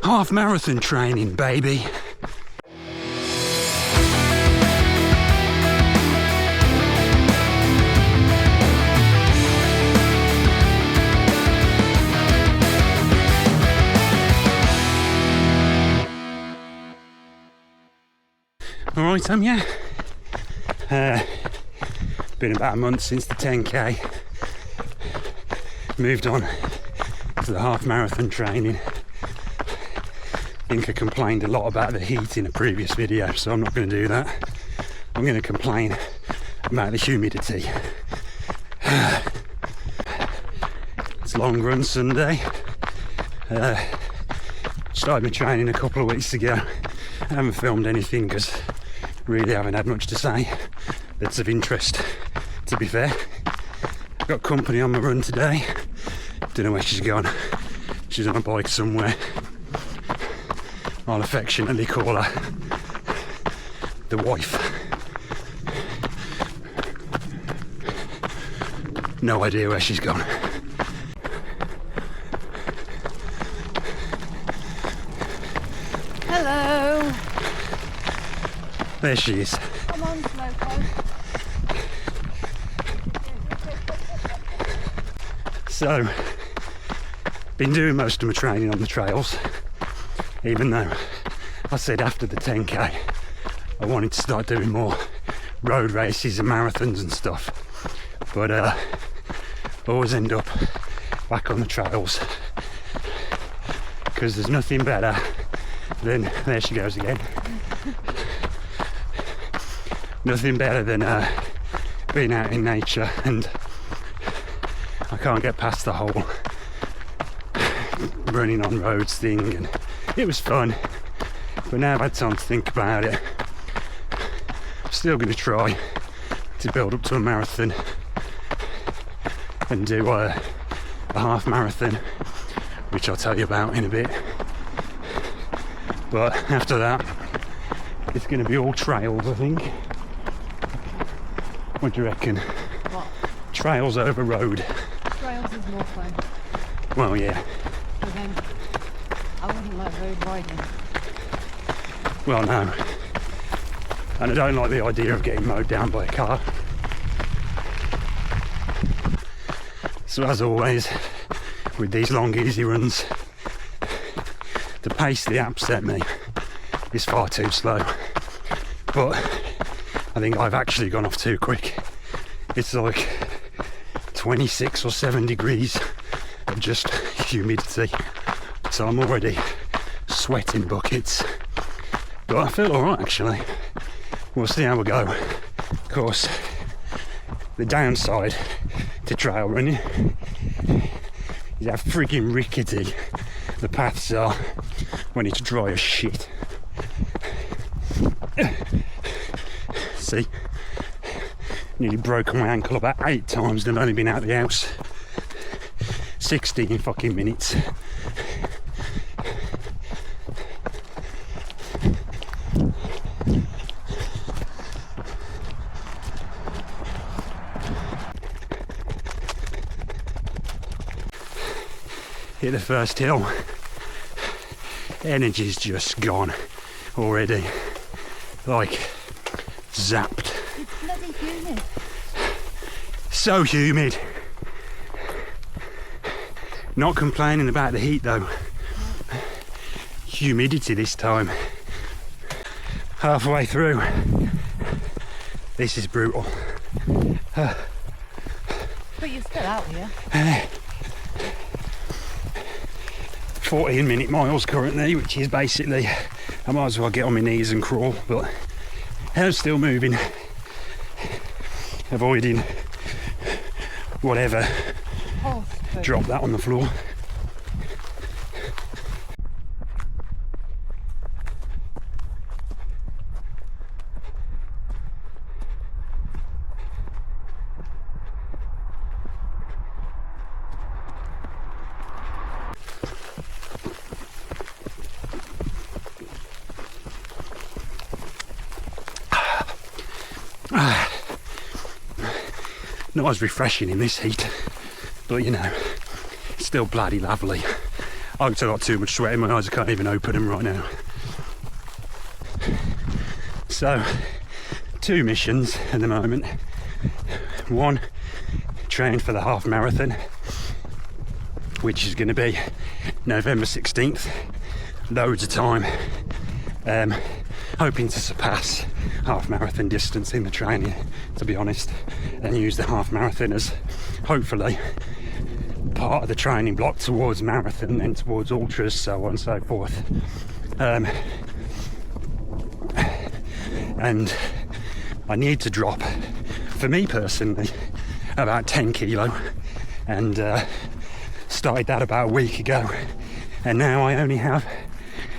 Half marathon training, baby. Alright, been about a month since the 10k. Moved on to the half marathon training. I think I complained a lot about the heat in a previous video, so I'm not going to do that. I'm going to complain about the humidity. It's long run Sunday. Started my training a couple of weeks ago. I haven't filmed anything because really haven't had much to say that's of interest, to be fair. I've got company on my run today. Don't know where she's gone. She's on a bike somewhere. I'll affectionately call her the wife. No idea where she's gone. Hello. There she is. Come on, Slowpoke. So, been doing most of my training on the trails, even though I said after the 10k I wanted to start doing more road races and marathons and stuff, but I always end up back on the trails because there's nothing better than, there she goes again, nothing better than being out in nature, and I can't get past the whole running on roads thing, and it was fun, but now I've had time to think about it. I'm still going to try to build up to a marathon and do a half marathon, which I'll tell you about in a bit, but after that it's going to be all trails, I think. What do you reckon? What? Trails over road. Trails is more fun. Well, yeah. But then I wouldn't like road riding. Well, no. And I don't like the idea of getting mowed down by a car. So as always, with these long easy runs, the pace the app set me is far too slow. But I think I've actually gone off too quick. It's like 26 or 7 degrees of just humidity. So I'm already sweating buckets. But I feel alright actually. We'll see how we go. Of course, the downside to trail running is how freaking rickety the paths are when it's dry as shit. See? Nearly broken my ankle about 8 times and I've only been out of the house 16 fucking minutes. Hit the first hill. Energy's just gone already. Like zapped. It's bloody humid. So humid. Not complaining about the heat though. Humidity this time. Halfway through. This is brutal. But you're still out here. 14-minute miles currently, which is basically, I might as well get on my knees and crawl, but I'm still moving, avoiding whatever. Oh, Drop that on the floor. Not as refreshing in this heat, but you know, it's still bloody lovely. I've got too much sweat in my eyes, I can't even open them right now. So, 2 missions at the moment. One, train for the half marathon, which is going to be November 16th. Loads of time. Hoping to surpass half marathon distance in the training, to be honest, and use the half marathon as hopefully part of the training block towards marathon and towards ultras, so on and so forth. And I need to drop, for me personally, about 10 kilo, and started that about a week ago, and now I only have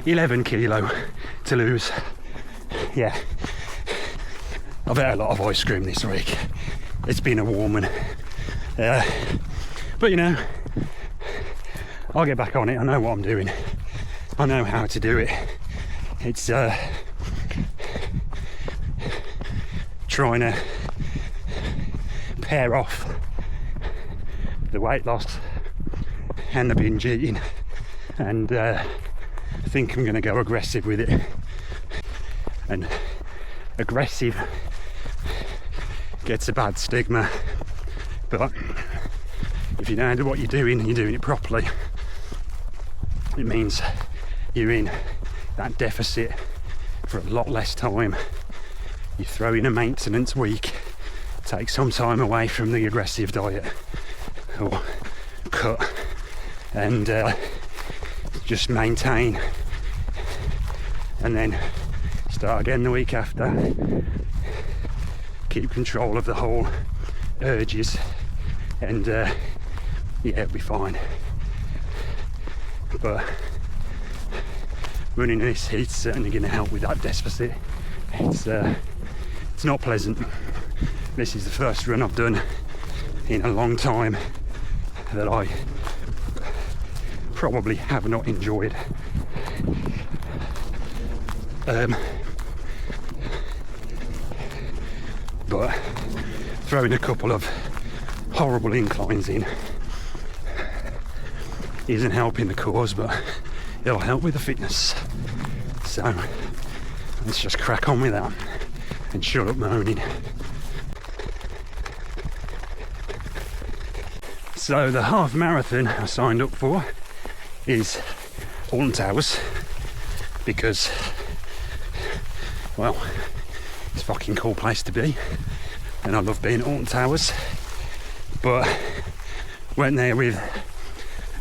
11 kilo to lose. Yeah, I've had a lot of ice cream this week. It's been a warm one, but you know, I'll get back on it. I know what I'm doing. I know how to do it. It's trying to pair off the weight loss and the binge eating, and I think I'm going to go aggressive with it. And aggressive gets a bad stigma, but if you know what you're doing and you're doing it properly, it means you're in that deficit for a lot less time. You throw in a maintenance week, take some time away from the aggressive diet or cut, and just maintain, and then start again the week after. Keep control of the whole urges, and yeah, it'll be fine. But running this heat's certainly going to help with that deficit. It's not pleasant. This is the first run I've done in a long time that I probably have not enjoyed. But throwing a couple of horrible inclines in isn't helping the cause, but it'll help with the fitness. So let's just crack on with that and shut up moaning. So the half marathon I signed up for is Alton Towers, because, well, it's a fucking cool place to be, and I love being at Alton Towers. But went there with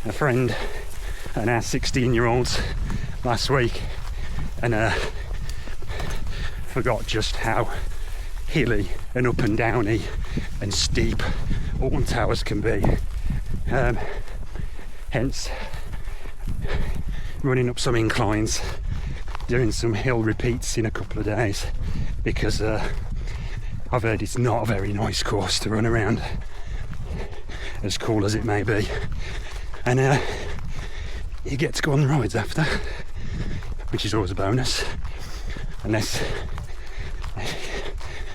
a friend and our 16-year-olds last week, and forgot just how hilly and up and downy and steep Alton Towers can be. Hence running up some inclines, doing some hill repeats in a couple of days, because I've heard it's not a very nice course to run around, as cool as it may be. And you get to go on the rides after, which is always a bonus, unless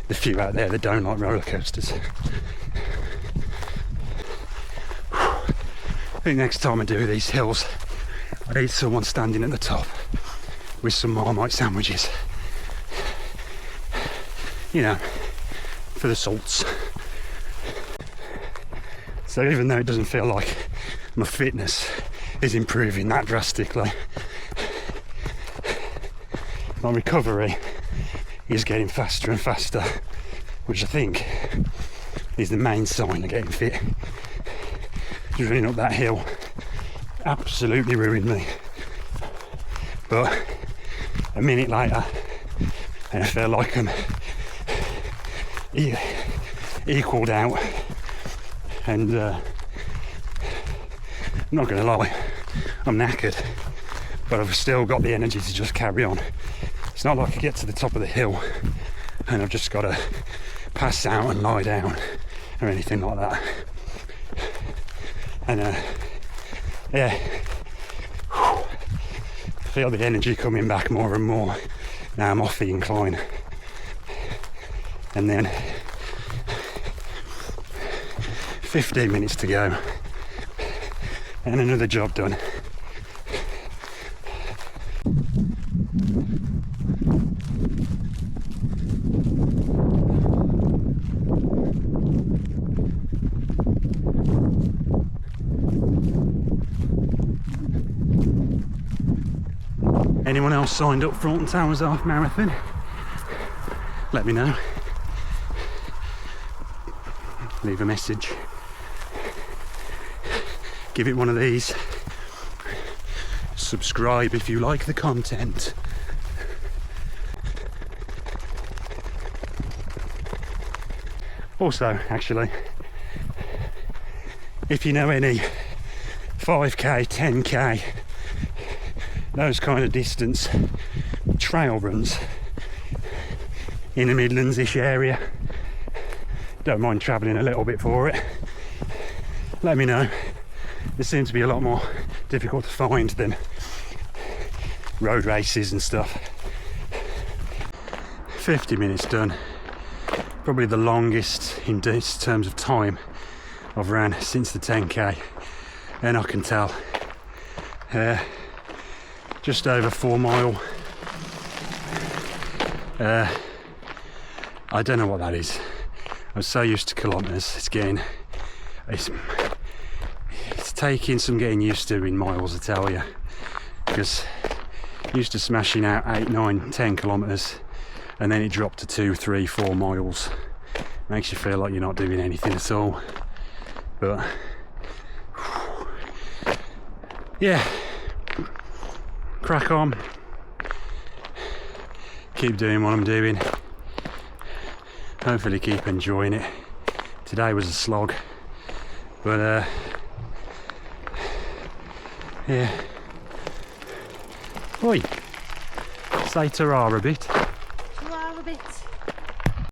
the few out there that don't like roller coasters. I think next time I do these hills, I need someone standing at the top with some Marmite sandwiches, you know, for the salts. So even though it doesn't feel like my fitness is improving that drastically, my recovery is getting faster and faster, which I think is the main sign of getting fit. Just running up that hill absolutely ruined me, but a minute later and I feel like I'm equaled out, and I'm not going to lie, I'm knackered, but I've still got the energy to just carry on. It's not like I get to the top of the hill and I've just got to pass out and lie down or anything like that. And yeah, I feel the energy coming back more and more now I'm off the incline. And then 15 minutes to go and another job done, Anyone else signed up for Alton Towers Half Marathon? Let me know. Leave a message. Give it one of these. Subscribe if you like the content. Also, actually, if you know any 5k, 10k, those kind of distance trail runs in the Midlands-ish area, don't mind travelling a little bit for it, let me know. They seem to be a lot more difficult to find than road races and stuff. 50 minutes done. Probably the longest in terms of time I've ran since the 10k, and I can tell. Just over 4 mile. I don't know what that is. I'm so used to kilometres. It's taking some getting used to in miles, I tell you, because used to smashing out 8, 9, 10 kilometres, and then it dropped to 2, 3, 4 miles. Makes you feel like you're not doing anything at all. But yeah, crack on, keep doing what I'm doing, hopefully keep enjoying it. Today was a slog, but yeah. Oi, say ta-ra a bit. Ta-ra a bit.